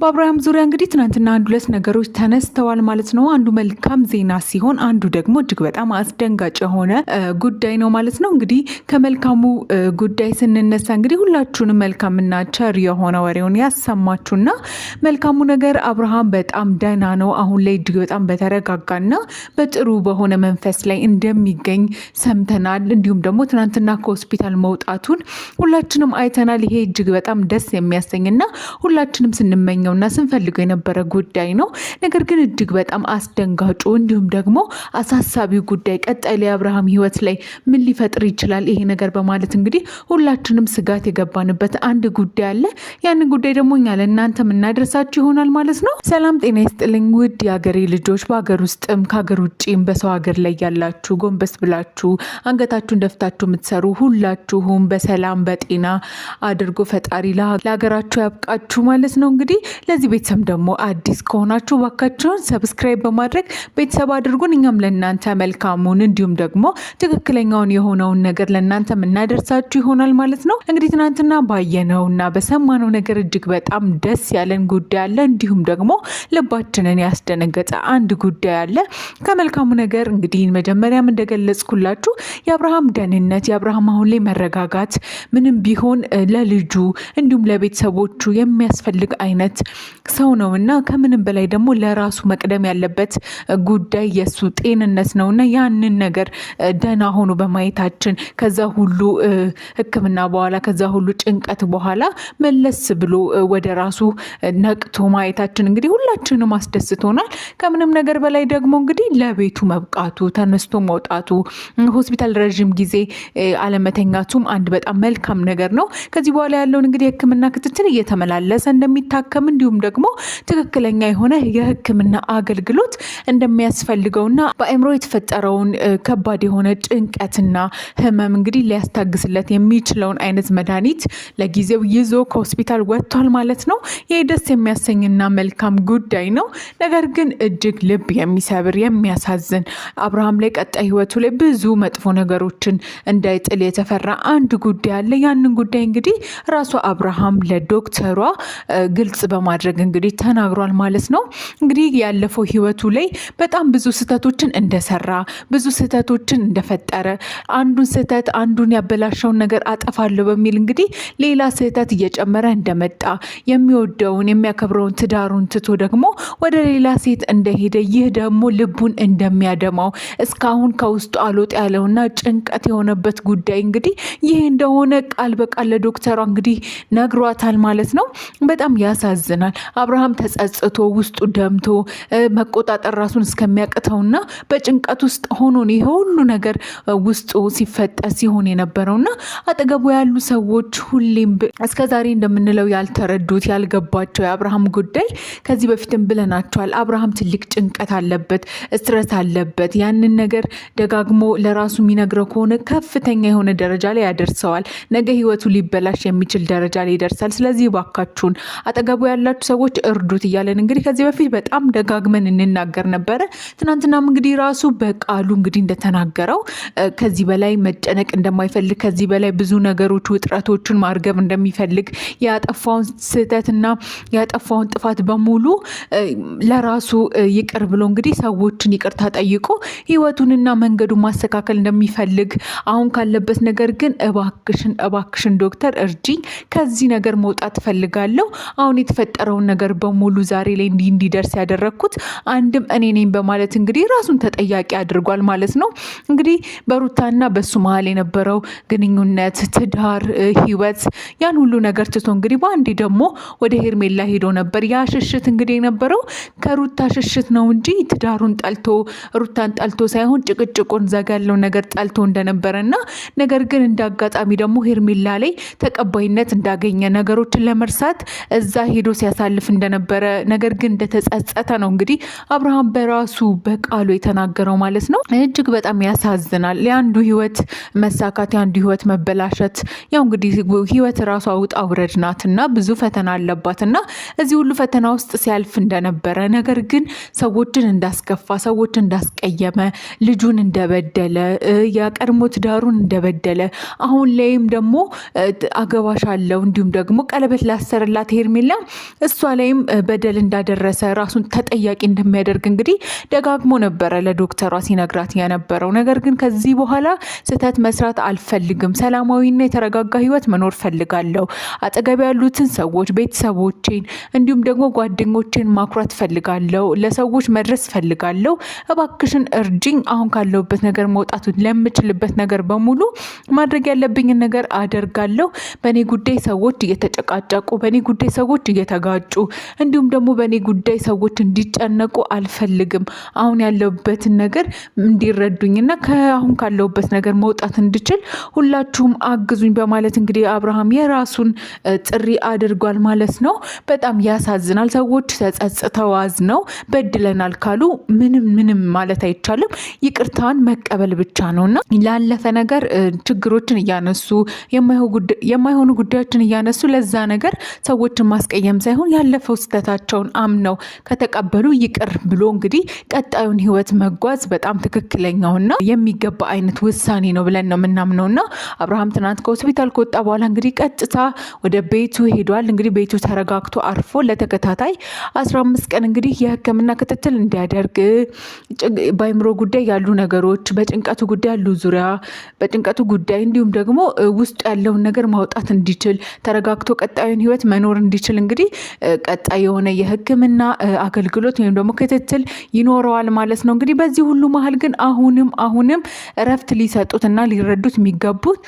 በአብርሃም ዙሪያ እንግዲህ ትናንትና አንድ ሁለት ነገሮች ተነስተዋል ማለት ነው። አንዱ መልካም ዜና ሲሆን አንዱ ደግሞ እጅግ በጣም አስደንጋጭ የሆነ ጉዳይ ነው ማለት ነው። እንግዲህ ከመልካሙ ጉዳይ ስንነሳ እንግዲህ ሁላችሁንም መልካምና ቸር የሆነ ወሬውን ያሰማችሁና መልካሙ ነገር አብርሃም በጣም ደህና ነው። አሁን ላይ እጅግ በጣም በተረጋጋና በጥሩ በሆነ መንፈስ ላይ እንደሚገኝ ሰምተናል። እንዲሁም ደግሞ ትናንትና ከሆስፒታል መውጣቱን ሁላችንም አይተናል። ይሄ እጅግ በጣም ደስ የሚያሰኝና ሁላችንም ስንመኘው እና ስንፈልገው የነበረ ጉዳይ ነው። ነገር ግን እጅግ በጣም አስደንጋጩ እንዲሁም ደግሞ አሳሳቢው ጉዳይ ቀጣይ ላይ አብርሃም ህይወት ላይ ምን ሊፈጥር ይችላል ይሄ ነገር በማለት እንግዲህ ሁላችንም ስጋት የገባንበት አንድ ጉዳይ አለ። ያንን ጉዳይ ደግሞ እኛ ለእናንተ የምናደርሳችሁ ይሆናል ማለት ነው። ሰላም ጤና ይስጥልኝ ውድ የሀገሬ ልጆች፣ በሀገር ውስጥም ከሀገር ውጭም በሰው ሀገር ላይ ያላችሁ ጎንበስ ብላችሁ አንገታችሁን ደፍታችሁ የምትሰሩ ሁላችሁም በሰላም በጤና አድርጎ ፈጣሪ ለሀገራችሁ ያብቃችሁ ማለት ነው። እንግዲህ ለዚህ ቤተሰብ ደግሞ አዲስ ከሆናችሁ ባካችሁን ሰብስክራይብ በማድረግ ቤተሰብ አድርጉን። እኛም ለእናንተ መልካሙን እንዲሁም ደግሞ ትክክለኛውን የሆነውን ነገር ለእናንተ የምናደርሳችሁ ይሆናል ማለት ነው። እንግዲህ ትናንትና ባየነውና በሰማነው ነገር እጅግ በጣም ደስ ያለን ጉዳይ አለ። እንዲሁም ደግሞ ልባችንን ያስደነገጠ አንድ ጉዳይ አለ። ከመልካሙ ነገር እንግዲህ መጀመሪያም እንደገለጽኩላችሁ የአብርሃም ደህንነት፣ የአብርሃም አሁን ላይ መረጋጋት ምንም ቢሆን ለልጁ እንዲሁም ለቤተሰቦቹ የሚያስፈልግ አይነት ሰው ነው እና ከምንም በላይ ደግሞ ለራሱ መቅደም ያለበት ጉዳይ የሱ ጤንነት ነው እና ያንን ነገር ደህና ሆኖ በማየታችን ከዛ ሁሉ ሕክምና በኋላ ከዛ ሁሉ ጭንቀት በኋላ መለስ ብሎ ወደ ራሱ ነቅቶ ማየታችን እንግዲህ ሁላችንም አስደስቶናል። ከምንም ነገር በላይ ደግሞ እንግዲህ ለቤቱ መብቃቱ፣ ተነስቶ መውጣቱ፣ ሆስፒታል ረዥም ጊዜ አለመተኛቱም አንድ በጣም መልካም ነገር ነው። ከዚህ በኋላ ያለውን እንግዲህ የሕክምና ክትትል እየተመላለሰ እንደሚታከም እንዲሁም ደግሞ ትክክለኛ የሆነ የህክምና አገልግሎት እንደሚያስፈልገውና በአእምሮ የተፈጠረውን ከባድ የሆነ ጭንቀትና ህመም እንግዲህ ሊያስታግስለት የሚችለውን አይነት መድኃኒት ለጊዜው ይዞ ከሆስፒታል ወጥቷል ማለት ነው። ይህ ደስ የሚያሰኝና መልካም ጉዳይ ነው። ነገር ግን እጅግ ልብ የሚሰብር የሚያሳዝን አብርሃም ላይ ቀጣይ ህይወቱ ላይ ብዙ መጥፎ ነገሮችን እንዳይጥል የተፈራ አንድ ጉዳይ አለ። ያንን ጉዳይ እንግዲህ ራሱ አብርሃም ለዶክተሯ ግልጽ በማድረግ እንግዲህ ተናግሯል ማለት ነው። እንግዲህ ያለፈው ህይወቱ ላይ በጣም ብዙ ስህተቶችን እንደሰራ፣ ብዙ ስህተቶችን እንደፈጠረ፣ አንዱን ስህተት አንዱን ያበላሸውን ነገር አጠፋለሁ በሚል እንግዲህ ሌላ ስህተት እየጨመረ እንደመጣ፣ የሚወደውን የሚያከብረውን ትዳሩን ትቶ ደግሞ ወደ ሌላ ሴት እንደሄደ፣ ይህ ደግሞ ልቡን እንደሚያደማው እስካሁን ከውስጡ አልወጥ ያለውና ጭንቀት የሆነበት ጉዳይ እንግዲህ ይህ እንደሆነ ቃል በቃል ለዶክተሯ እንግዲህ ነግሯታል ማለት ነው። በጣም ያሳዝናል። አብርሃም ተጸጽቶ ውስጡ ደምቶ መቆጣጠር ራሱን እስከሚያቅተውና በጭንቀት ውስጥ ሆኖ ይሄ ሁሉ ነገር ውስጡ ሲፈጠር ሲሆን የነበረውና አጠገቡ ያሉ ሰዎች ሁሌም እስከዛሬ እንደምንለው ያልተረዱት ያልገባቸው የአብርሃም ጉዳይ ከዚህ በፊትም ብለናቸዋል። አብርሃም ትልቅ ጭንቀት አለበት፣ ስትረስ አለበት። ያንን ነገር ደጋግሞ ለራሱ የሚነግረው ከሆነ ከፍተኛ የሆነ ደረጃ ላይ ያደርሰዋል። ነገ ህይወቱ ሊበላሽ የሚችል ደረጃ ላይ ይደርሳል። ስለዚህ ባካችሁን አጠገቡ ያላችሁ ሰዎች እርዱት እያለን እንግዲህ ከዚህ በፊት በጣም ደጋግመን እንናገር ነበረ። ትናንትናም እንግዲህ ራሱ በቃሉ እንግዲህ እንደተናገረው ከዚህ በላይ መጨነቅ እንደማይፈልግ፣ ከዚህ በላይ ብዙ ነገሮች ውጥረቶችን ማርገብ እንደሚፈልግ፣ ያጠፋውን ስህተትና ያጠፋውን ጥፋት በሙሉ ለራሱ ይቅር ብሎ እንግዲህ ሰዎችን ይቅርታ ጠይቆ ህይወቱንና መንገዱን ማስተካከል እንደሚፈልግ፣ አሁን ካለበት ነገር ግን እባክሽን ዶክተር እርጂኝ፣ ከዚህ ነገር መውጣት እፈልጋለሁ። አሁን የተፈጠረውን ነገር በሙሉ ዛሬ ላይ እንዲደርስ ያደረግኩት አንድም እኔ ነኝ በማለት እንግዲህ ራሱን ተጠያቂ አድርጓል ማለት ነው። እንግዲህ በሩታና በሱ መሀል የነበረው ግንኙነት፣ ትዳር፣ ህይወት ያን ሁሉ ነገር ትቶ እንግዲህ በአንዴ ደግሞ ወደ ሄርሜላ ሄዶ ነበር። ያ ሽሽት እንግዲህ የነበረው ከሩታ ሽሽት ነው እንጂ ትዳሩን ጠልቶ ሩታን ጠልቶ ሳይሆን ጭቅጭቁን ዘጋ ያለው ነገር ጠልቶ እንደነበረና ነገር ግን እንዳጋጣሚ ደግሞ ሄርሜላ ላይ ተቀባይነት እንዳገኘ ነገሮችን ለመርሳት እዛ ሄዶ ሲያሳልፍ እንደነበረ ነገር ግን እንደተጸጸተ ነው እንግዲህ አብርሃም በራሱ በቃሉ የተናገረው ማለት ነው። እጅግ በጣም ያሳዝናል። የአንዱ ህይወት መሳካት፣ የአንዱ ህይወት መበላሸት፣ ያው እንግዲህ ህይወት ራሷ ውጣ ውረድ ናትና ብዙ ፈተና አለባትና እዚህ ሁሉ ፈተና ውስጥ ሲያልፍ እንደነበረ ነገር ግን ሰዎችን እንዳስከፋ፣ ሰዎችን እንዳስቀየመ፣ ልጁን እንደበደለ፣ የቀድሞ ትዳሩን እንደበደለ፣ አሁን ላይም ደግሞ አገባሻለሁ እንዲሁም ደግሞ ቀለበት ላሰርላት ሄርሜላ እሷ ላይም በደል እንዳደረሰ ራሱን ተጠያቂ እንደሚያደርግ እንግዲህ ደጋግሞ ነበረ ለዶክተሯ ሲነግራት የነበረው። ነገር ግን ከዚህ በኋላ ስህተት መስራት አልፈልግም፣ ሰላማዊና የተረጋጋ ህይወት መኖር ፈልጋለሁ፣ አጠገብ ያሉትን ሰዎች ቤተሰቦቼን፣ እንዲሁም ደግሞ ጓደኞቼን ማኩራት ፈልጋለሁ፣ ለሰዎች መድረስ ፈልጋለሁ፣ እባክሽን እርጅኝ፣ አሁን ካለሁበት ነገር መውጣቱ ለምችልበት ነገር በሙሉ ማድረግ ያለብኝን ነገር አደርጋለሁ። በእኔ ጉዳይ ሰዎች እየተጨቃጨቁ፣ በእኔ ጉዳይ ሰዎች እየተጋጩ፣ እንዲሁም ደግሞ በእኔ ጉዳይ ሰዎች እንዲጨነቁ አልፈልግም። አሁን ያለሁበትን ነገር እንዲረዱኝና ከአሁን ካለሁበት ነገር መውጣት እንድችል ሁላችሁም አግዙኝ በማለት እንግዲህ አብርሃም የራሱን ጥሪ አድርጓል ማለት ነው። በጣም ያሳዝናል። ሰዎች ተጸጽተው አዝነው በድለናል ካሉ ምንም ማለት አይቻልም። ይቅርታን መቀበል ብቻ ነውና ላለፈ ነገር ችግሮችን እያነሱ የማይሆኑ ጉዳዮችን እያነሱ ለዛ ነገር ሰዎችን ማስቀየም ሳይሆን ያለፈው ስህተታቸውን አምነው ከተቀበሉ ይቅር ብሎ እንግዲህ ቀጣዩን ህይወት መጓዝ በጣም ትክክለኛውና የሚገባ አይነት ውሳኔ ነው ብለን ነው የምናምነውና አብርሃም ትናንት ከሆስፒታል ከወጣ በኋላ እንግዲህ ቀጥታ ወደ ቤቱ ሄዷል። እንግዲህ ቤቱ ተረጋግቶ አርፎ ለተከታታይ 15 ቀን እንግዲህ የሕክምና ክትትል እንዲያደርግ በአይምሮ ጉዳይ ያሉ ነገሮች፣ በጭንቀቱ ጉዳይ ያሉ ዙሪያ በጭንቀቱ ጉዳይ እንዲሁም ደግሞ ውስጡ ያለውን ነገር ማውጣት እንዲችል ተረጋግቶ ቀጣዩን ህይወት መኖር እንዲችል እንግዲህ ቀጣይ የሆነ የሕክምና አገልግሎት ወይም ደግሞ ክትትል ይኖረዋል ማለት ነው። እንግዲህ በዚህ ሁሉ መሀል ግን አሁንም እረፍት ሊሰጡትና ሊረዱት የሚገቡት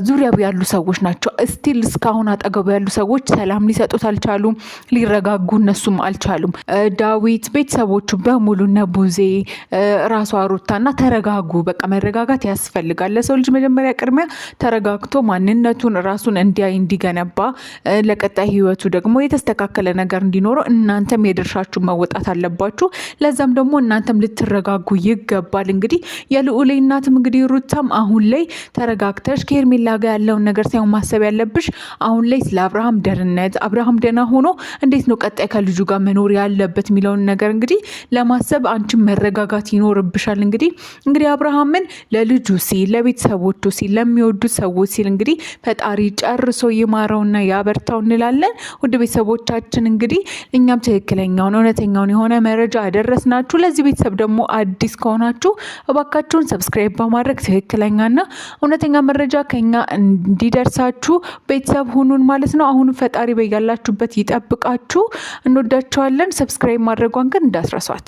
ዙሪያው ያሉ ሰዎች ናቸው። እስቲል እስካሁን አጠገቡ ያሉ ሰዎች ሰላም ሊሰጡት አልቻሉም፣ ሊረጋጉ እነሱም አልቻሉም። ዳዊት ቤተሰቦቹ በሙሉ ነቡዜ ራሷ ሩታና ተረጋጉ። በቃ መረጋጋት ያስፈልጋል። ለሰው ልጅ መጀመሪያ ቅድሚያ ተረጋግቶ ማንነቱን ራሱን እንዲገነባ ለቀጣይ ህይወቱ ደግሞ የተስተካከለ ነገር እንዲኖረው እናንተም የድርሻችሁ መወጣት አለባችሁ። ለዛም ደግሞ እናንተም ልትረጋጉ ይገባል። እንግዲህ የልዑሌ እናትም እንግዲህ ሩታም አሁን ላይ ተረጋግተሽ ከሄርሜላ ጋር ያለውን ነገር ሳይሆን ማሰብ ያለብሽ አሁን ላይ ስለ አብርሃም ደህንነት፣ አብርሃም ደህና ሆኖ እንዴት ነው ቀጣይ ከልጁ ጋር መኖር ያለበት የሚለውን ነገር እንግዲህ ለማሰብ አንቺ መረጋጋት ይኖርብሻል። እንግዲህ አብርሃምን ለልጁ ሲል፣ ለቤተሰቦቹ ሲል፣ ለሚወዱት ሰዎች ሲል እንግዲህ ፈጣሪ ጨርሶ ይማረውና ያበርታው እንላለን። ውድ ቤተሰቦቻችን እንግዲህ እኛም ትክክለኛውን እውነተኛውን የሆነ መረጃ አደረስናችሁ። ለዚህ ቤተሰብ ደግሞ አዲስ ከሆናችሁ እባካችሁን ሰብስክራይብ በማድረግ ትክክለኛና እውነተኛ መረጃ ከኛ እንዲደርሳችሁ ቤተሰብ ሁኑን ማለት ነው። አሁን ፈጣሪ በያላችሁበት ይጠብቃችሁ። እንወዳችኋለን። ሰብስክራይብ ማድረጓን ግን እንዳትረሷት።